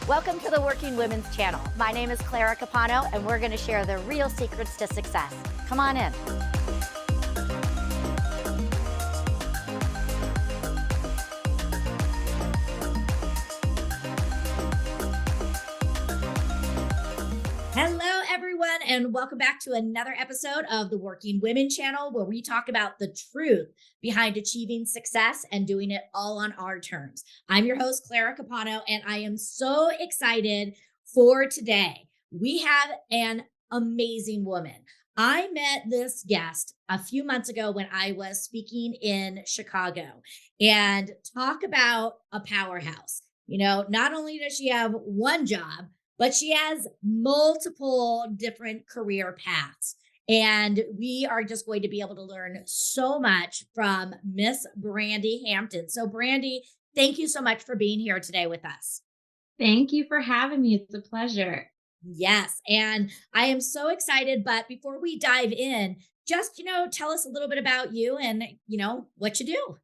Welcome to the Working Women's Channel. My name is Clara Capano, and we're going to share the real secrets to success. Come on in. Hello, everyone, and welcome back to another episode of the Working Women Channel, where we talk about the truth behind achieving success and doing it all on our terms. I'm your host, Clara Capano, and I am so excited for today. We have an amazing woman. I met this guest a few months ago when I was speaking in Chicago, and talk about a powerhouse. Not only does she have one job, but she has multiple different career paths. And we are just going to be able to learn so much from Miss Brandi Hampton. So, Brandi, thank you so much for being here today with us. Thank you for having me. It's a pleasure. Yes. And I am so excited. But before we dive in, just, tell us a little bit about you and, what you do.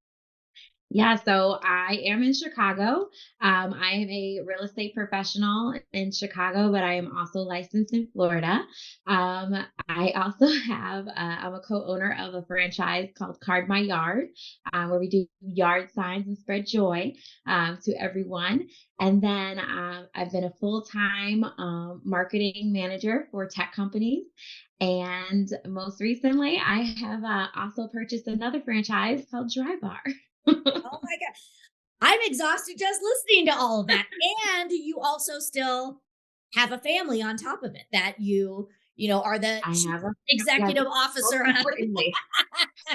Yeah, so I am in Chicago. I am a real estate professional in Chicago, but I am also licensed in Florida. I also I'm a co-owner of a franchise called Card My Yard, where we do yard signs and spread joy to everyone. And then I've been a full-time marketing manager for tech companies. And most recently, I have also purchased another franchise called Dry Bar. Oh my God. I'm exhausted just listening to all of that. And you also still have a family on top of it that are the I chief have a yes, executive officer.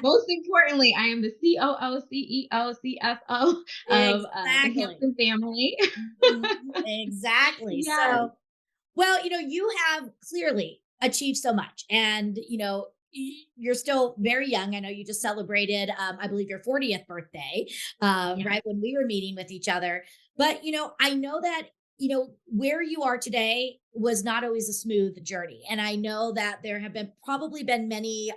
most importantly, I am the COO, CEO, CFO of the Exactly. Hampton family. Mhm. Exactly. Yes. So, well, you have clearly achieved so much, and you're still very young. I know you just celebrated, I believe, your 40th birthday, Yes. right when we were meeting with each other. But I know that where you are today was not always a smooth journey, and I know that there have probably been many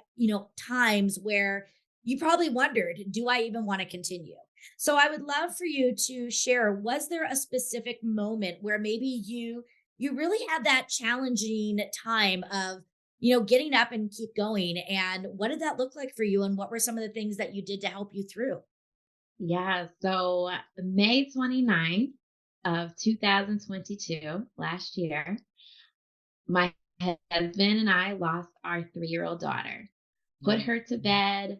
times where you probably wondered, do I even want to continue? So I would love for you to share, was there a specific moment where maybe you really had that challenging time of getting up and keep going, and what did that look like for you, and what were some of the things that you did to help you through? Yeah. So May 29th of 2022, last year, my husband and I lost our 3-year-old daughter. Put her to bed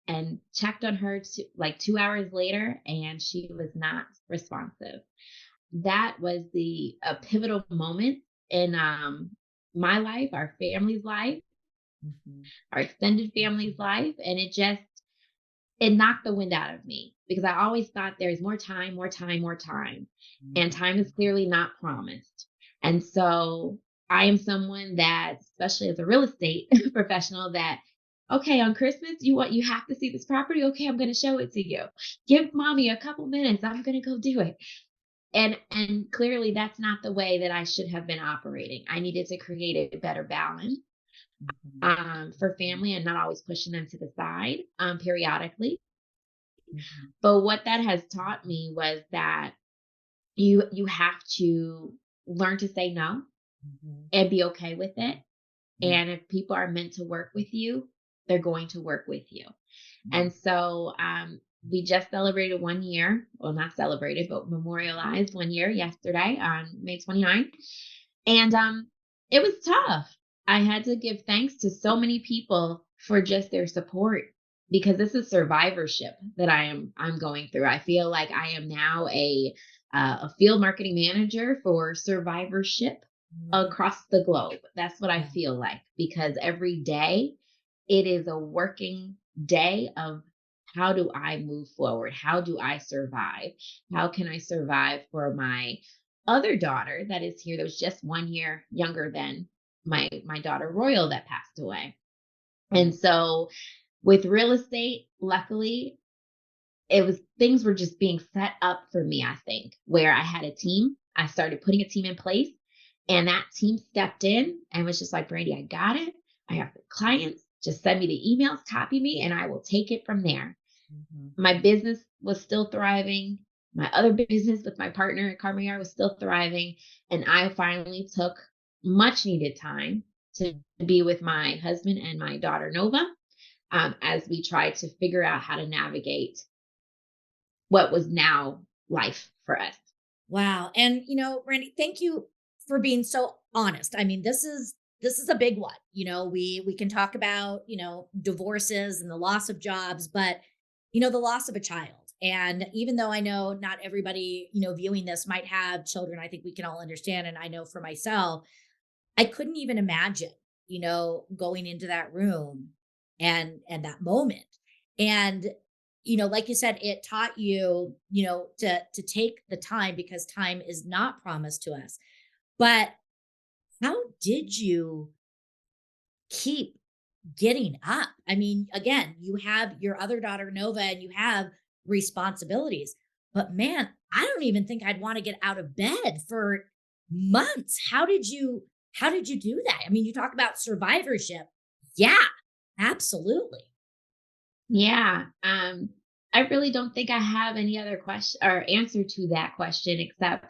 and checked on her 2 hours later, and she was not responsive. That was a pivotal moment in my life, our family's life, Mhm. our extended family's life, and it knocked the wind out of me because I always thought there's more time, more time, more time, and Mhm. time is clearly not promised. And so I am someone that, especially as a real estate professional, that okay, on Christmas, you have to see this property. Okay, I'm going to show it to you. Give mommy a couple minutes. I'm going to go do it. And clearly that's not the way that I should have been operating. I needed to create a better balance Mhm. for family and not always pushing them to the side periodically. Mhm. But what that has taught me was that you have to learn to say no Mhm. and be okay with it. Mhm. And if people are meant to work with you, they're going to work with you. Mhm. And so we just celebrated 1 year. Well, not celebrated, but memorialized 1 year yesterday on May 29th. And it was tough. I had to give thanks to so many people for just their support because this is survivorship that I'm going through. I feel like I am now a field marketing manager for survivorship Mhm. across the globe. That's what I Yeah. feel like because every day it is a working day of how do I move forward? How do I survive? How can I survive for my other daughter that is here that was just 1 year younger than my daughter Royal that passed away. Yeah. And so with real estate, luckily, it was things were just being set up for me, I think, where I had a team. I started putting a team in place and that team stepped in and was just like, Brandi, I got it. I have the clients. Just send me the emails, copy me, and I will take it from there. Mhm. My business was still thriving. my other business with my partner at Carmen was still thriving. And I finally took much needed time to be with my husband and my daughter, Nova, as we tried to figure out how to navigate what was now life for us. Wow. And Brandi, thank you for being so honest. I mean, this is a big one. We can talk about, divorces and the loss of jobs, but the loss of a child. And even though I know not everybody, viewing this might have children, I think we can all understand. And I know for myself, I couldn't even imagine, going into that room and that moment. And like you said, it taught you, to take the time because time is not promised to us. But how did you keep getting up? I mean, again, you have your other daughter, Nova, and you have responsibilities. But man, I don't even think I'd want to get out of bed for months. How did you do that? I mean, you talk about survivorship. Yeah, absolutely. Yeah. I really don't think I have any other question or answer to that question except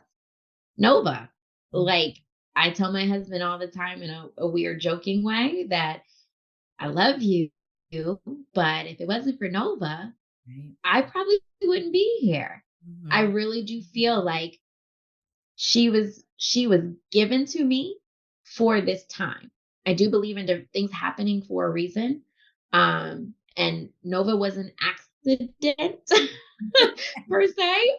Nova. Like, I tell my husband all the time in a weird joking way that I love you, but if it wasn't for Nova, Right. I probably wouldn't be here. I Mhm. really do feel like she was given to me for this time. I do believe in things happening for a reason. And Nova was an accident per se.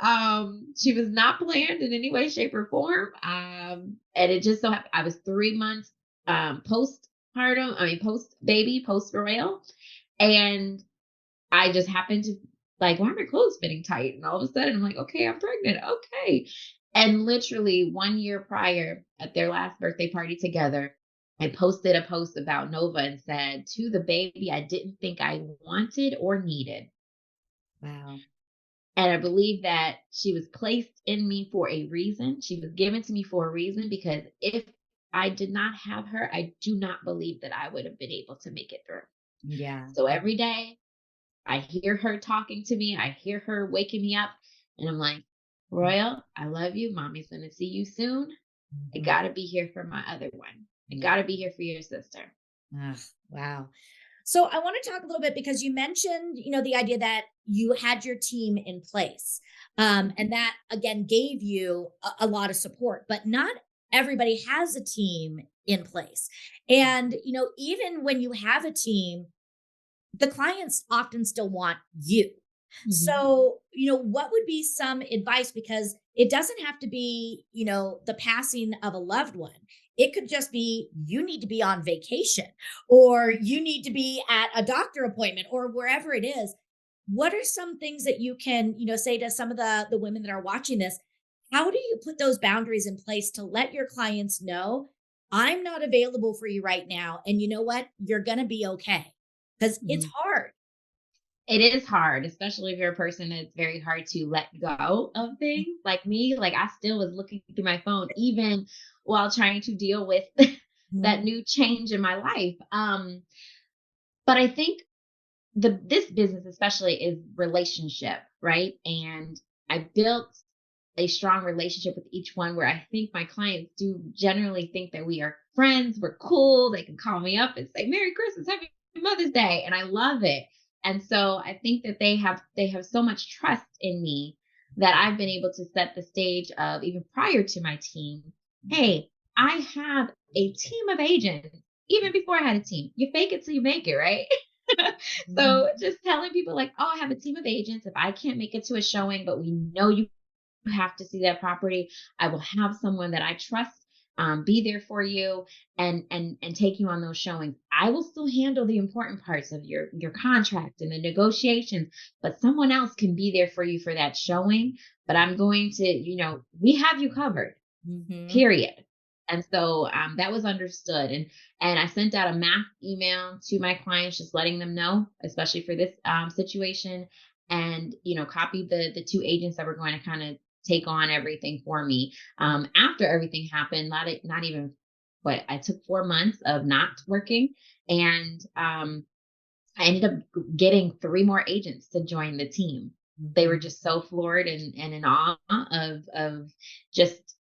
She was not planned in any way, shape, or form. And it just so happened I was 3 months postpartum, post baby, post royal. And I just happened to like, why are my clothes fitting tight? And all of a sudden I'm like, okay, I'm pregnant. Okay. And literally 1 year prior at their last birthday party together, I posted a post about Nova and said, to the baby I didn't think I wanted or needed. Wow. And I believe that she was placed in me for a reason. She was given to me for a reason because if I did not have her, I do not believe that I would have been able to make it through. Yeah. So every day I hear her talking to me. I hear her waking me up. And I'm like, Royal, I love you. Mommy's going to see you soon. I Mhm. got to be here for my other one. I Yeah. got to be here for your sister. Ah, wow. So I want to talk a little bit because you mentioned, the idea that you had your team in place. And that again gave you a lot of support, but not everybody has a team in place. And, even when you have a team, the clients often still want you. Mhm. So, what would be some advice? Because it doesn't have to be, the passing of a loved one. It could just be you need to be on vacation or you need to be at a doctor appointment or wherever it is. What are some things that you can, say to some of the women that are watching this? How do you put those boundaries in place to let your clients know I'm not available for you right now? And you know what? You're going to be okay because it's Mhm. hard. It is hard, especially if you're a person that's very hard to let go of things like me. Like I still was looking through my phone, even while trying to deal with that Mhm. new change in my life. But I think this business especially is relationship, right? And I built a strong relationship with each one where I think my clients do generally think that we are friends, we're cool, they can call me up and say Merry Christmas, Happy Mother's Day, and I love it. And so I think that they have so much trust in me that I've been able to set the stage of even prior to my team, hey, I have a team of agents even before I had a team. You fake it till you make it, right? Mhm. So just telling people like, oh, I have a team of agents. If I can't make it to a showing, but we know you have to see that property, I will have someone that I trust be there for you and take you on those showings. I will still handle the important parts of your contract and the negotiations, but someone else can be there for you for that showing. But I'm going to, we have you covered, Mhm. period. And so that was understood. And I sent out a mass email to my clients, just letting them know, especially for this situation, and copied the two agents that were going to kind of take on everything for me. After everything happened, not even what I took 4 months of not working, and I ended up getting three more agents to join the team. They were Mhm. just so floored and in awe of just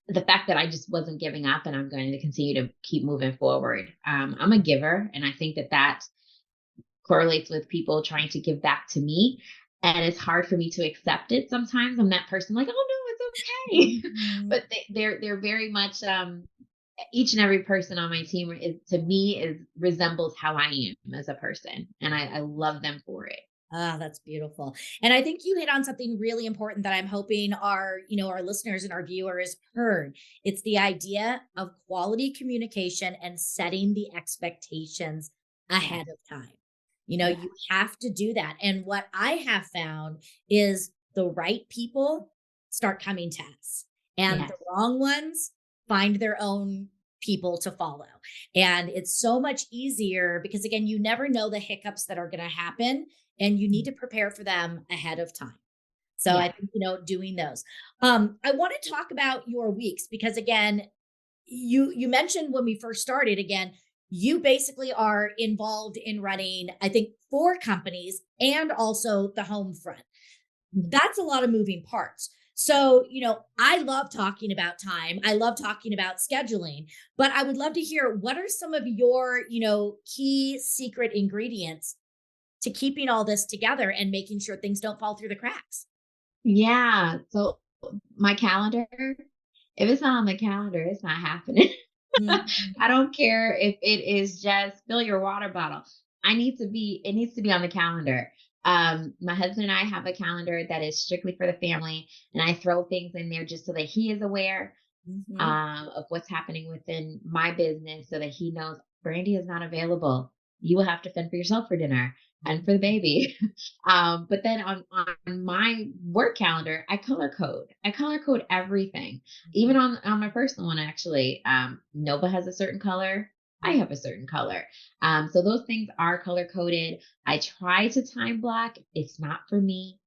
the fact that I just wasn't giving up and I'm going to continue to keep moving forward. I'm a giver, and I think that that correlates with people trying to give back to me. And it's hard for me to accept it sometimes. I'm that person like, oh no, it's okay. Mhm. But they're very much each and every person on my team is to me is resembles how I am as a person. And I love them for it. Ah, that's beautiful. And I think you hit on something really important that I'm hoping our listeners and our viewers heard. It's the idea of quality communication and setting the expectations Yes. ahead of time. Yes. You have to do that. And what I have found is the right people start coming to us, and the Yes. wrong ones find their own people to follow. And it's so much easier because, again, you never know the hiccups that are going to happen, and you need to prepare for them ahead of time. So I Yes. think, doing those. I want to talk about your weeks because, again, you mentioned when we first started, again, you basically are involved in running, I think, 4 companies and also the home front. That's a lot of moving parts. So, I love talking about time. I love talking about scheduling, but I would love to hear what are some of your, key secret ingredients to keeping all this together and making sure things don't fall through the cracks. Yeah. So my calendar, if it's not on the calendar, it's not happening. Mhm. I don't care if it is just fill your water bottle. It needs to be on the calendar. My husband and I have a calendar that is strictly for the family, and I throw things in there just so that he is aware Mhm. of what's happening within my business so that he knows Brandy is not available. You will have to fend for yourself for dinner and for the baby. But then on my work calendar, I color code. I color code everything, even Mhm. on my personal one. Actually, Nova has a certain color. I have a certain color. So those things are color coded. I try to time block. It's not for me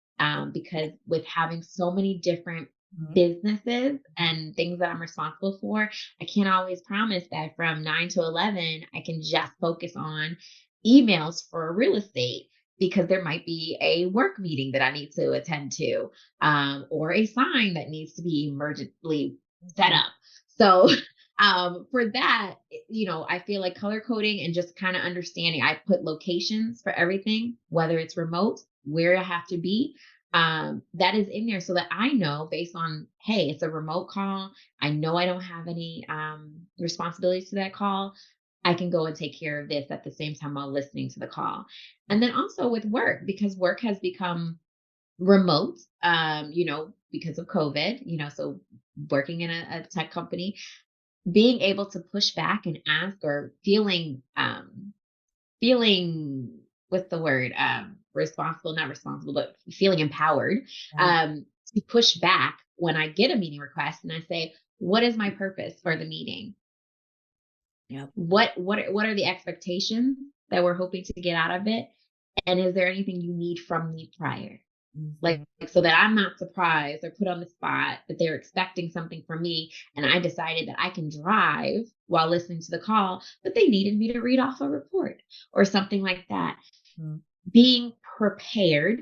because with having so many different Mhm. businesses and things that I'm responsible for, I can't always promise that from 9 to 11, I can just focus on emails for real estate because there might be a work meeting that I need to attend to, or a sign that needs to be emergently set Mhm. up. So, for that, I feel like color coding and just kind of understanding, I put locations for everything, whether it's remote, where I have to be, that is in there so that I know based on, hey, it's a remote call. I know I don't have any responsibilities to that call. I can go and take care of this at the same time while listening to the call. And then also with work, because work has become remote, because of COVID, so working in a tech company, being able to push back and ask or feeling what's the word responsible, not responsible, but feeling empowered Right. to push back when I get a meeting request and I say, what is my purpose for the meeting? Yep. What are the expectations that we're hoping to get out of it, and is there anything you need from me prior, Mhm. so that I'm not surprised or put on the spot that they're expecting something from me and I decided that I can drive while listening to the call, but they needed me to read off a report or something like that. Mhm. Being prepared,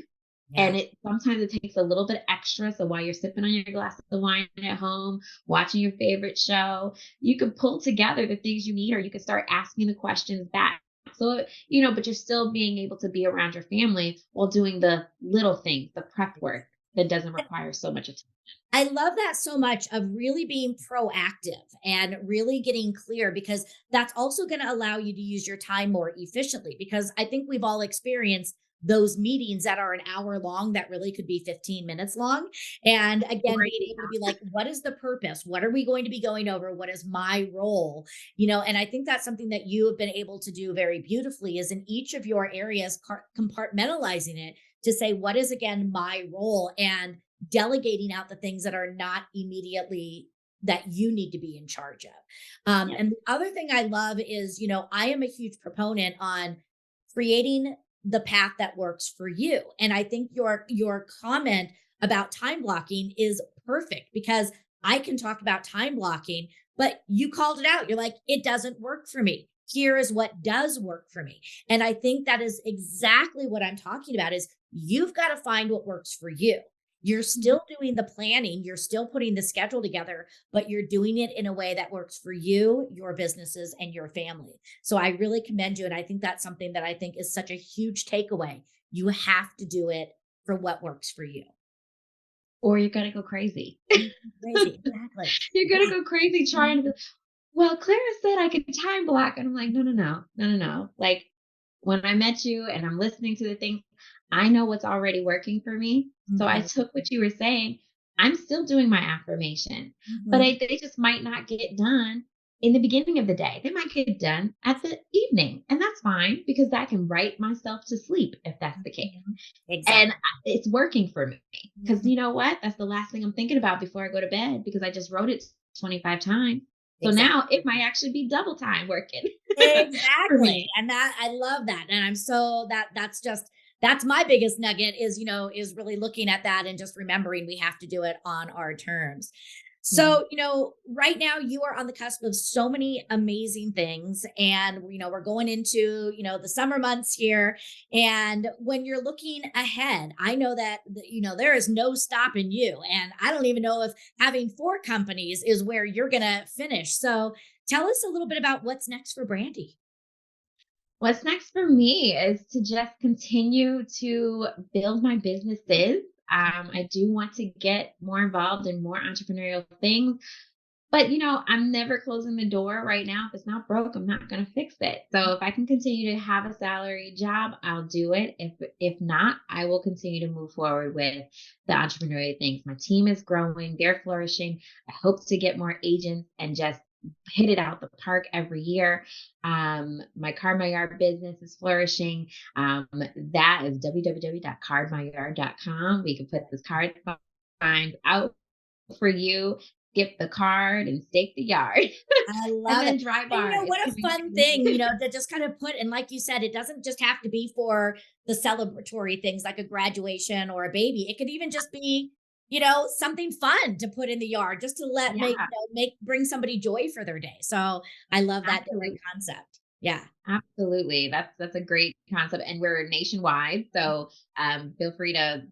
Yeah. and it sometimes it takes a little bit extra. So while you're sipping on your glass of wine at home, watching your favorite show, you can pull together the things you need, or you can start asking the questions back. So, but you're still being able to be around your family while doing the little things, the prep work that doesn't require so much attention. I love that so much of really being proactive and really getting clear because that's also going to allow you to use your time more efficiently. Because I think we've all experienced those meetings that are an hour long that really could be 15 minutes long. And again, Or being able to be like, what is the purpose? What are we going to be going over? What is my role? And I think that's something that you have been able to do very beautifully is in each of your areas, compartmentalizing it to say, what is again my role? And delegating out the things that are not immediately that you need to be in charge of. yeah, And the other thing I love is, I am a huge proponent on creating the path that works for you. And I think your comment about time blocking is perfect because I can talk about time blocking, but you called it out. You're like, it doesn't work for me. here is what does work for me. And I think that is exactly what I'm talking about is you've got to find what works for you. You're still doing the planning, you're still putting the schedule together, but you're doing it in a way that works for you, your businesses, and your family. So I really commend you. And I think that's something that I think is such a huge takeaway. You have to do it for what works for you. Or you're gonna go crazy. Crazy. Exactly. You're gonna go crazy trying to, well, Clara said I could time block. And I'm like, no, no, no, no, no, no. Like when I met you and I'm listening to the things, I know what's already working for me. So I Mhm, took what you were saying. I'm still doing my affirmation, but mhm. they just might not get done in the beginning of the day. They might get done at the evening. And that's fine because I can write myself to sleep if that's the case. Mhm. And Exactly. it's working for me because Mhm. you know what? That's the last thing I'm thinking about before I go to bed because I just wrote it 25 times. So now Exactly. it might actually be double time working for Exactly. me. And that I love that. And I'm so that's just that's my biggest nugget is, is really looking at that and just remembering we have to do it on our terms. Mhm. So, right now you are on the cusp of so many amazing things. And, we're going into, the summer months here. And when you're looking ahead, I know that, there is no stopping you. And I don't even know if having four companies is where you're going to finish. So tell us a little bit about what's next for Brandy. What's next for me is to just continue to build my businesses. I do want to get more involved in more entrepreneurial things. But, I'm never closing the door right now. If it's not broke, I'm not going to fix it. So if I can continue to have a salary job, I'll do it. If not, I will continue to move forward with the entrepreneurial things. My team is growing, they're flourishing. I hope to get more agents and just hit it out the park every year. My Card My Yard business is flourishing. That is www.cardmyyard.com. We can put this card find out for you, skip the card and stake the yard. I And love it. then dry And bar is what a coming fun soon. thing, to just kind of put, and like you said, it doesn't just have to be for the celebratory things like a graduation or a baby. It could even just be, something fun to put in the yard just to Yeah, bring somebody joy for their day. So I love that different absolutely. concept. Yeah. Absolutely. That's a great concept. And we're nationwide. So feel free to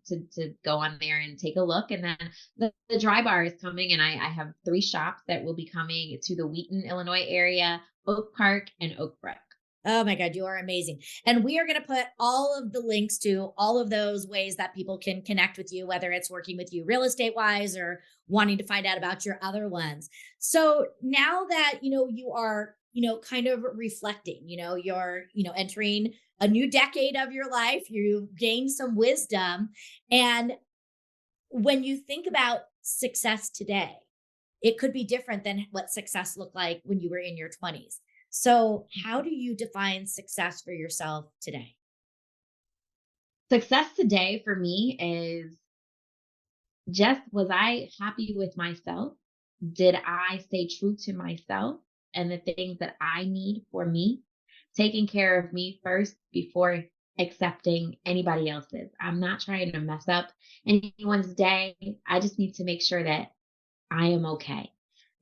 go on there and take a look. And then the dry bar is coming and I have 3 shops that will be coming to the Wheaton, Illinois area, Oak Park and Oak Brook. Oh my God, you are amazing. And we are going to put all of the links to all of those ways that people can connect with you, whether it's working with you real estate wise or wanting to find out about your other ones. So now that, you are, kind of reflecting, you're, entering a new decade of your life, you've gained some wisdom. And when you think about success today, it could be different than what success looked like when you were in your 20s. So, how do you define success for yourself today? Success today for me is just, was I happy with myself? Did I stay true to myself and the things that I need for me? Taking care of me first before accepting anybody else's. I'm not trying to mess up anyone's day. I just need to make sure that I am okay.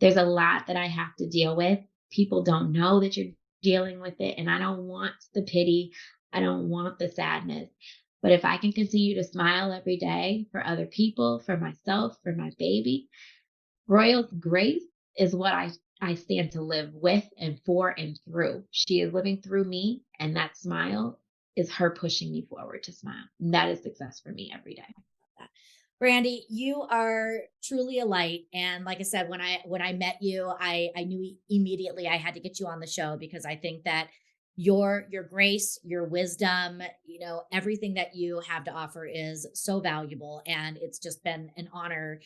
There's a lot that I have to deal with. People don't know that you're dealing with it, and I don't want the pity. I don't want the sadness. But if I can continue to smile every day for other people, for myself, for my baby, Royal's grace is what I stand to live with and for and through. She is living through me, and that smile is her pushing me forward to smile. And that is success for me every day. Brandy, you are truly a light. And like I said, when I met you, I knew immediately I had to get you on the show because I think that your grace, your wisdom, everything that you have to offer is so valuable. And it's just been an honor,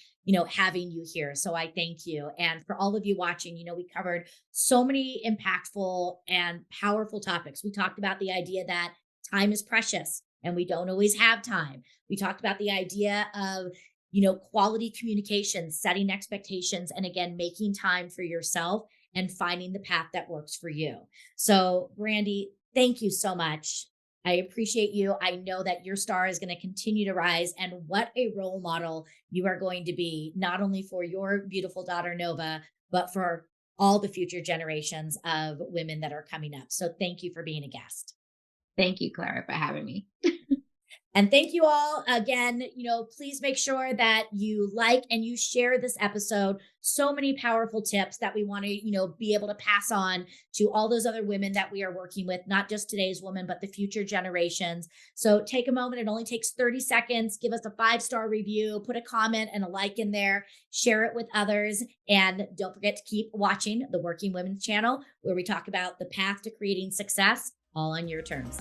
having you here. So I thank you. And for all of you watching, we covered so many impactful and powerful topics. We talked about the idea that time is precious and we don't always have time. We talked about the idea of, quality communication, setting expectations, and again, making time for yourself and finding the path that works for you. So, Brandy, thank you so much. I appreciate you. I know that your star is going to continue to rise, and what a role model you are going to be, not only for your beautiful daughter, Nova, but for all the future generations of women that are coming up. So thank you for being a guest. Thank you, Clara, for having me. And thank you all again. Please make sure that you like and you share this episode. So many powerful tips that we want to, be able to pass on to all those other women that we are working with, not just today's women, but the future generations. So take a moment. It only takes 30 seconds. Give us a 5-star review, put a comment and a like in there, share it with others. And don't forget to keep watching the Working Women's channel, where we talk about the path to creating success all on your terms.